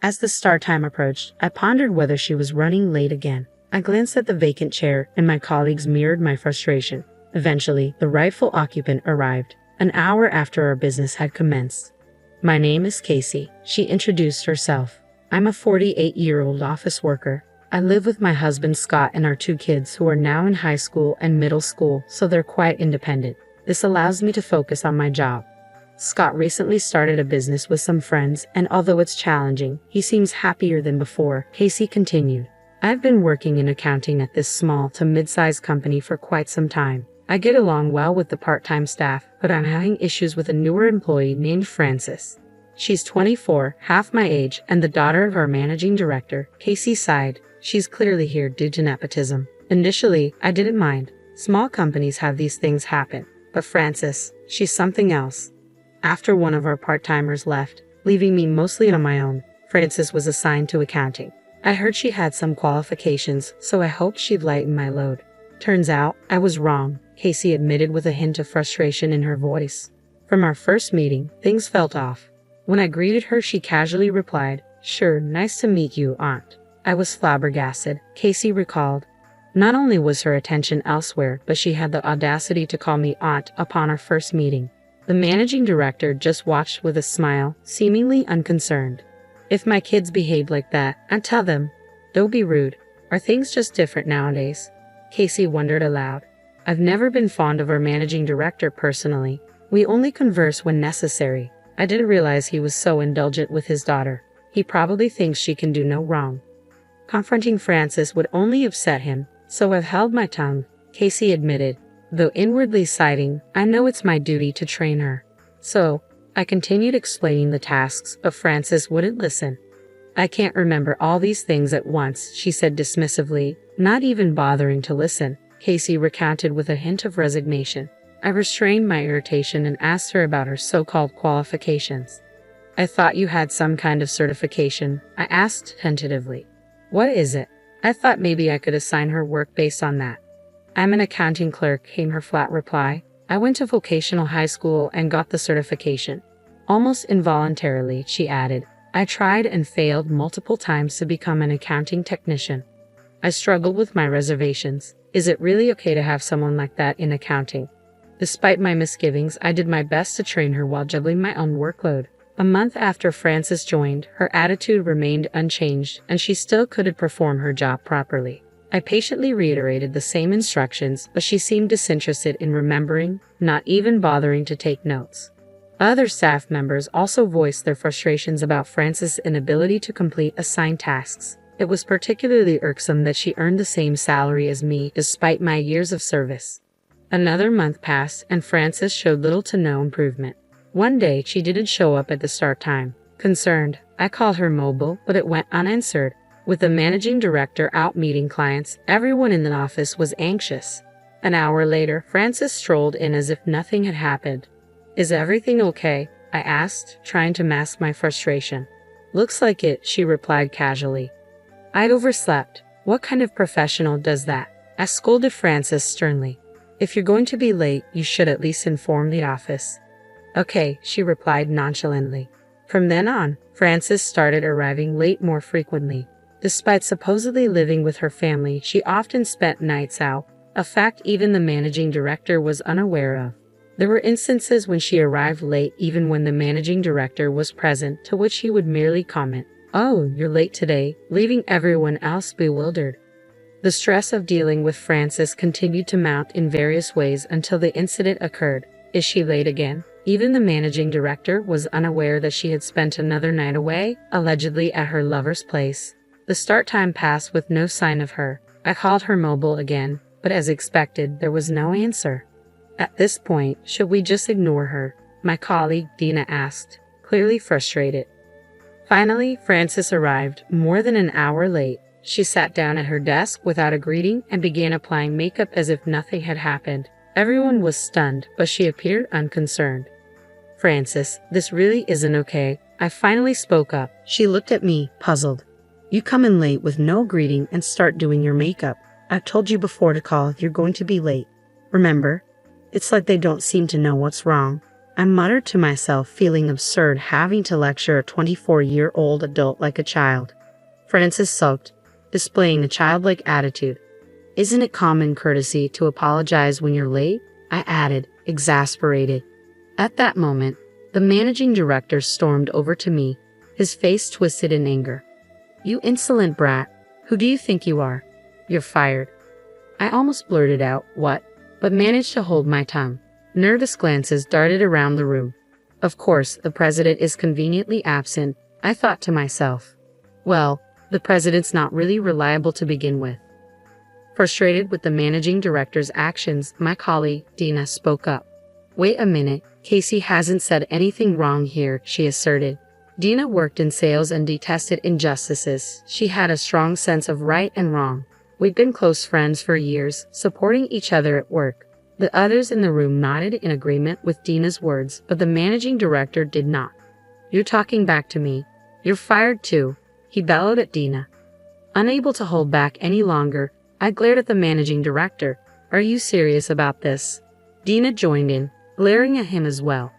As the start time approached, I pondered whether she was running late again. I glanced at the vacant chair, and my colleagues mirrored my frustration. Eventually, the rightful occupant arrived, an hour after our business had commenced. "My name is Casey," she introduced herself. "I'm a 48-year-old office worker. I live with my husband Scott and our 2 kids who are now in high school and middle school, so they're quite independent. This allows me to focus on my job." Scott recently started a business with some friends, and although it's challenging, he seems happier than before, Casey continued. "I've been working in accounting at this small to mid-sized company for quite some time. I get along well with the part-time staff, but I'm having issues with a newer employee named Frances. She's 24, half my age, and the daughter of our managing director." Casey sighed. "She's clearly here due to nepotism. Initially, I didn't mind. Small companies have these things happen. But Frances, she's something else." After one of our part-timers left, leaving me mostly on my own, Frances was assigned to accounting. I heard she had some qualifications, so I hoped she'd lighten my load. Turns out, I was wrong, Casey admitted with a hint of frustration in her voice. From our first meeting, things felt off. When I greeted her, she casually replied, "Sure, nice to meet you, Aunt." I was flabbergasted, Casey recalled. Not only was her attention elsewhere, but she had the audacity to call me Aunt upon our first meeting. The managing director just watched with a smile, seemingly unconcerned. "If my kids behaved like that, I'd tell them. Don't be rude. Are things just different nowadays?" Casey wondered aloud. "I've never been fond of our managing director personally. We only converse when necessary. I didn't realize he was so indulgent with his daughter. He probably thinks she can do no wrong. Confronting Frances would only upset him, so I've held my tongue," Casey admitted, though inwardly sighing. "I know it's my duty to train her." So, I continued explaining the tasks, but Frances wouldn't listen. "I can't remember all these things at once," she said dismissively, not even bothering to listen. Casey recounted with a hint of resignation. I restrained my irritation and asked her about her so-called qualifications. "I thought you had some kind of certification," I asked tentatively. "What is it?" I thought maybe I could assign her work based on that. "I'm an accounting clerk," came her flat reply. "I went to vocational high school and got the certification." Almost involuntarily, she added, "I tried and failed multiple times to become an accounting technician." I struggled with my reservations. Is it really okay to have someone like that in accounting? Despite my misgivings, I did my best to train her while juggling my own workload. A month after Frances joined, her attitude remained unchanged, and she still couldn't perform her job properly. I patiently reiterated the same instructions, but she seemed disinterested in remembering, not even bothering to take notes. Other staff members also voiced their frustrations about Frances' inability to complete assigned tasks. It was particularly irksome that she earned the same salary as me despite my years of service. Another month passed, and Frances showed little to no improvement. One day, she didn't show up at the start time. Concerned, I called her mobile, but it went unanswered. With the managing director out meeting clients, everyone in the office was anxious. An hour later, Frances strolled in as if nothing had happened. "Is everything okay?" I asked, trying to mask my frustration. "Looks like it," she replied casually. "I'd overslept. What kind of professional does that?" I scolded Frances sternly. "If you're going to be late, you should at least inform the office." "Okay," she replied nonchalantly. From then on, Frances started arriving late more frequently. Despite supposedly living with her family, she often spent nights out, a fact even the managing director was unaware of. There were instances when she arrived late even when the managing director was present, to which he would merely comment, "Oh, you're late today," leaving everyone else bewildered. The stress of dealing with Frances continued to mount in various ways until the incident occurred. Is she late again? Even the managing director was unaware that she had spent another night away, allegedly at her lover's place. The start time passed with no sign of her. I called her mobile again, but as expected, there was no answer. At this point, should we just ignore her? My colleague Dina asked, clearly frustrated. Finally, Frances arrived, more than an hour late. She sat down at her desk without a greeting and began applying makeup as if nothing had happened. Everyone was stunned, but she appeared unconcerned. "Frances, this really isn't okay." I finally spoke up. She looked at me, puzzled. "You come in late with no greeting and start doing your makeup. I've told you before to call if you're going to be late. Remember? It's like they don't seem to know what's wrong." I muttered to myself, feeling absurd having to lecture a 24-year-old adult like a child. Francis sulked, displaying a childlike attitude. Isn't it common courtesy to apologize when you're late? I added, exasperated. At that moment, the managing director stormed over to me, his face twisted in anger. You insolent brat, who do you think you are? You're fired. I almost blurted out, what? But managed to hold my tongue. Nervous glances darted around the room. Of course, the president is conveniently absent, I thought to myself. Well, the president's not really reliable to begin with. Frustrated with the managing director's actions, my colleague, Dina, spoke up. Wait a minute, Casey hasn't said anything wrong here, she asserted. Dina worked in sales and detested injustices. She had a strong sense of right and wrong. We'd been close friends for years, supporting each other at work. The others in the room nodded in agreement with Dina's words, but the managing director did not. You're talking back to me. You're fired too, he bellowed at Dina. Unable to hold back any longer, I glared at the managing director. Are you serious about this? Dina joined in, glaring at him as well.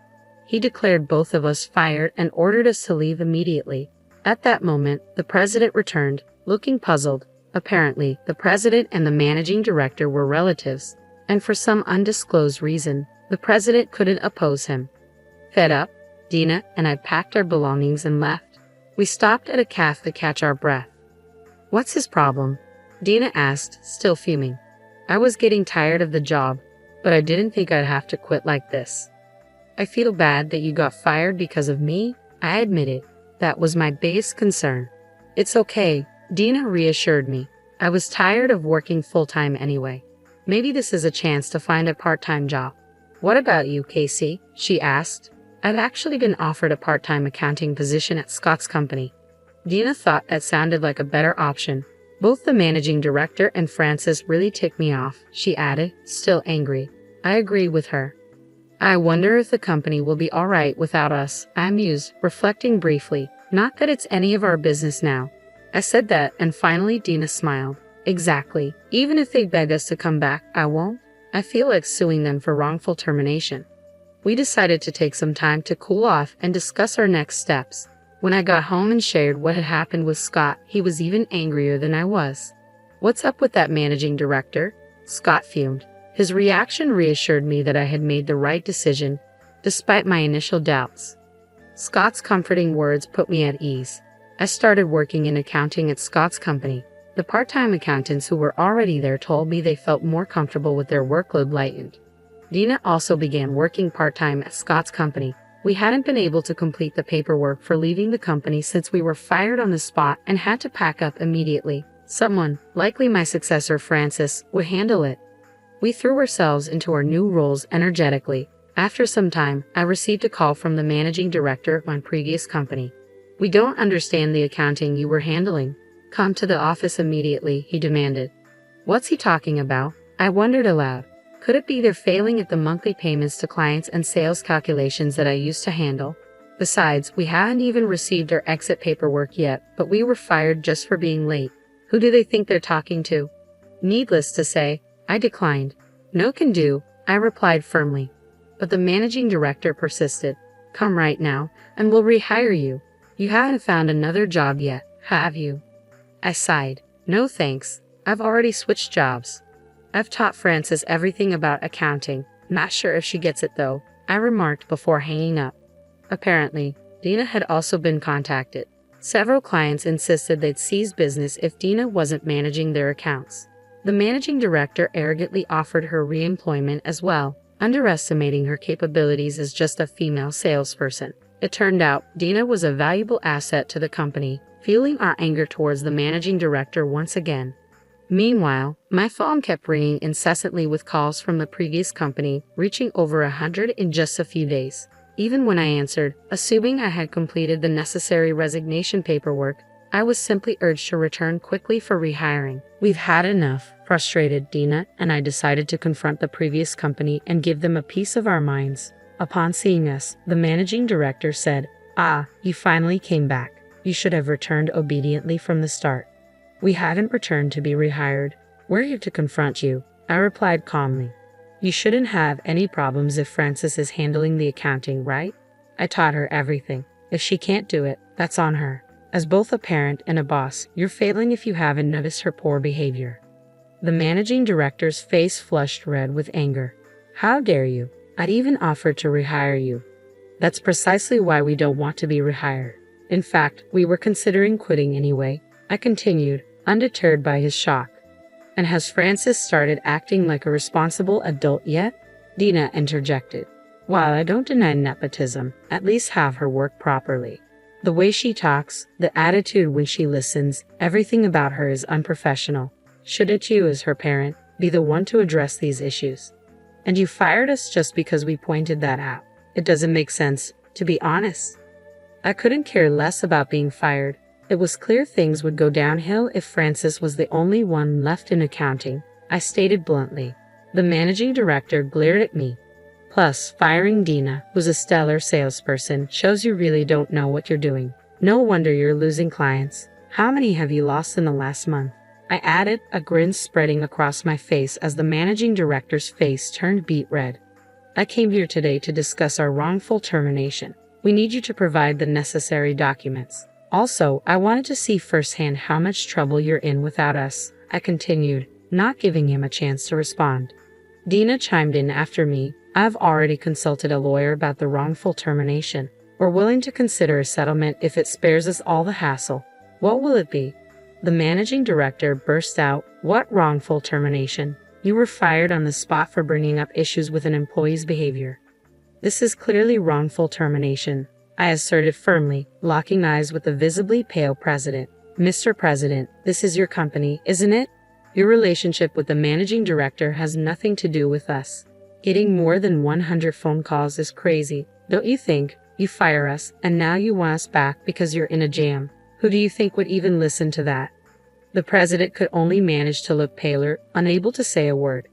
He declared both of us fired and ordered us to leave immediately. At that moment, the president returned, looking puzzled. Apparently, the president and the managing director were relatives, and for some undisclosed reason, the president couldn't oppose him. Fed up, Dina and I packed our belongings and left. We stopped at a cafe to catch our breath. What's his problem? Dina asked, still fuming. I was getting tired of the job, but I didn't think I'd have to quit like this. I feel bad that you got fired because of me, I admitted. That was my biggest concern. It's okay, Dina reassured me. I was tired of working full-time anyway. Maybe this is a chance to find a part-time job. What about you, Casey? She asked. I've actually been offered a part-time accounting position at Scott's company. Dina thought that sounded like a better option. Both the managing director and Francis really ticked me off, she added, still angry. I agree with her. I wonder if the company will be all right without us, I mused, reflecting briefly. Not that it's any of our business now. I said that, and finally Dina smiled. Exactly. Even if they beg us to come back, I won't. I feel like suing them for wrongful termination. We decided to take some time to cool off and discuss our next steps. When I got home and shared what had happened with Scott, he was even angrier than I was. What's up with that managing director? Scott fumed. His reaction reassured me that I had made the right decision, despite my initial doubts. Scott's comforting words put me at ease. I started working in accounting at Scott's company. The part-time accountants who were already there told me they felt more comfortable with their workload lightened. Dina also began working part-time at Scott's company. We hadn't been able to complete the paperwork for leaving the company since we were fired on the spot and had to pack up immediately. Someone, likely my successor Francis, would handle it. We threw ourselves into our new roles energetically. After some time, I received a call from the managing director of my previous company. We don't understand the accounting you were handling. Come to the office immediately, he demanded. What's he talking about? I wondered aloud. Could it be they're failing at the monthly payments to clients and sales calculations that I used to handle? Besides, we hadn't even received our exit paperwork yet, but we were fired just for being late. Who do they think they're talking to? Needless to say, I declined. No can do, I replied firmly. But the managing director persisted. Come right now, and we'll rehire you. You haven't found another job yet, have you? I sighed. No thanks. I've already switched jobs. I've taught Frances everything about accounting. Not sure if she gets it though, I remarked before hanging up. Apparently, Dina had also been contacted. Several clients insisted they'd cease business if Dina wasn't managing their accounts. The managing director arrogantly offered her re-employment as well, underestimating her capabilities as just a female salesperson. It turned out Dina was a valuable asset to the company, fueling our anger towards the managing director once again. Meanwhile, my phone kept ringing incessantly with calls from the previous company, reaching over 100 in just a few days. Even when I answered, assuming I had completed the necessary resignation paperwork, I was simply urged to return quickly for rehiring. We've had enough, frustrated Dina and I decided to confront the previous company and give them a piece of our minds. Upon seeing us, the managing director said, "Ah, you finally came back. You should have returned obediently from the start." We hadn't returned to be rehired. We're here to confront you, I replied calmly. You shouldn't have any problems if Frances is handling the accounting, right? I taught her everything. If she can't do it, that's on her. As both a parent and a boss, you're failing if you haven't noticed her poor behavior. The managing director's face flushed red with anger. How dare you? I'd even offered to rehire you. That's precisely why we don't want to be rehired. In fact, we were considering quitting anyway, I continued, undeterred by his shock. And has Frances started acting like a responsible adult yet? Dina interjected. While I don't deny nepotism, at least have her work properly. The way she talks, the attitude when she listens, everything about her is unprofessional. Shouldn't you, as her parent, be the one to address these issues? And you fired us just because we pointed that out. It doesn't make sense, to be honest. I couldn't care less about being fired. It was clear things would go downhill if Frances was the only one left in accounting, I stated bluntly. The managing director glared at me. Plus, firing Dina, who's a stellar salesperson, shows you really don't know what you're doing. No wonder you're losing clients. How many have you lost in the last month? I added, a grin spreading across my face as the managing director's face turned beet red. I came here today to discuss our wrongful termination. We need you to provide the necessary documents. Also, I wanted to see firsthand how much trouble you're in without us, I continued, not giving him a chance to respond. Dina chimed in after me. I've already consulted a lawyer about the wrongful termination. We're willing to consider a settlement if it spares us all the hassle. What will it be? The managing director burst out. What wrongful termination? You were fired on the spot for bringing up issues with an employee's behavior. This is clearly wrongful termination, I asserted firmly, locking eyes with the visibly pale president. Mr. President, this is your company, isn't it? Your relationship with the managing director has nothing to do with us. Getting more than 100 phone calls is crazy, don't you think? You fire us, and now you want us back because you're in a jam. Who do you think would even listen to that? The president could only manage to look paler, unable to say a word.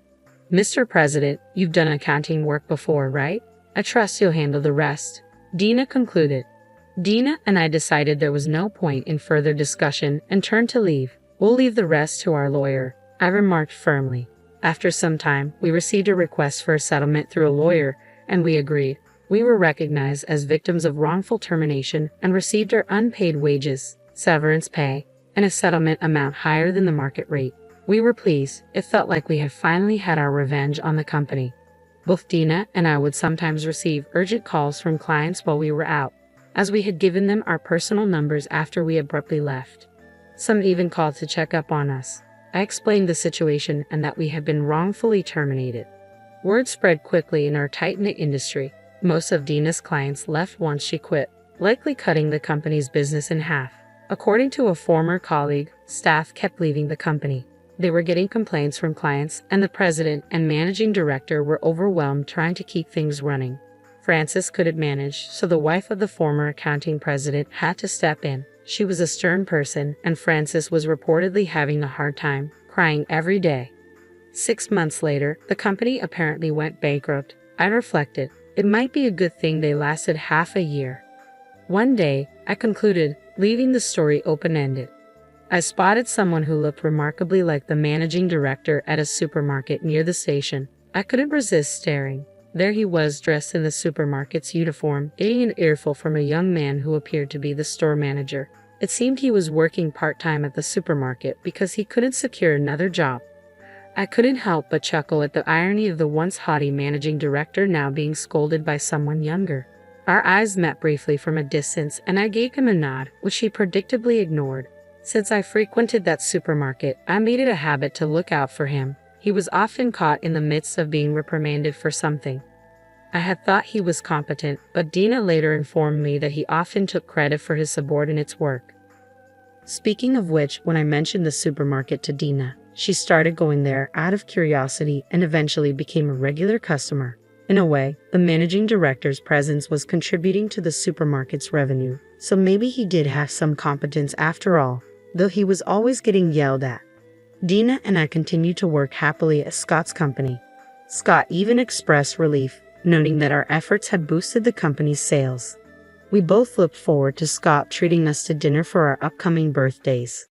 Mr. President, you've done accounting work before, right? I trust you'll handle the rest. Dina concluded. Dina and I decided there was no point in further discussion and turned to leave. We'll leave the rest to our lawyer, I remarked firmly. After some time, we received a request for a settlement through a lawyer, and we agreed. We were recognized as victims of wrongful termination and received our unpaid wages, severance pay, and a settlement amount higher than the market rate. We were pleased. It felt like we had finally had our revenge on the company. Both Dina and I would sometimes receive urgent calls from clients while we were out, as we had given them our personal numbers after we abruptly left. Some even called to check up on us. I explained the situation and that we had been wrongfully terminated. Word spread quickly in our tight-knit industry. Most of Dina's clients left once she quit, likely cutting the company's business in half. According to a former colleague, staff kept leaving the company. They were getting complaints from clients, and the president and managing director were overwhelmed trying to keep things running. Frances couldn't manage, so the wife of the former accounting president had to step in. She was a stern person, and Frances was reportedly having a hard time, crying every day. 6 months later, the company apparently went bankrupt. I reflected, it might be a good thing they lasted half a year. One day, I concluded, leaving the story open-ended. I spotted someone who looked remarkably like the managing director at a supermarket near the station. I couldn't resist staring. There he was, dressed in the supermarket's uniform, getting an earful from a young man who appeared to be the store manager. It seemed he was working part-time at the supermarket because he couldn't secure another job. I couldn't help but chuckle at the irony of the once haughty managing director now being scolded by someone younger. Our eyes met briefly from a distance, and I gave him a nod, which he predictably ignored. Since I frequented that supermarket, I made it a habit to look out for him. He was often caught in the midst of being reprimanded for something. I had thought he was competent, but Dina later informed me that he often took credit for his subordinates' work. Speaking of which, when I mentioned the supermarket to Dina, she started going there out of curiosity and eventually became a regular customer. In a way, the managing director's presence was contributing to the supermarket's revenue, so maybe he did have some competence after all, though he was always getting yelled at. Dina and I continued to work happily at Scott's company. Scott even expressed relief, noting that our efforts had boosted the company's sales. We both looked forward to Scott treating us to dinner for our upcoming birthdays.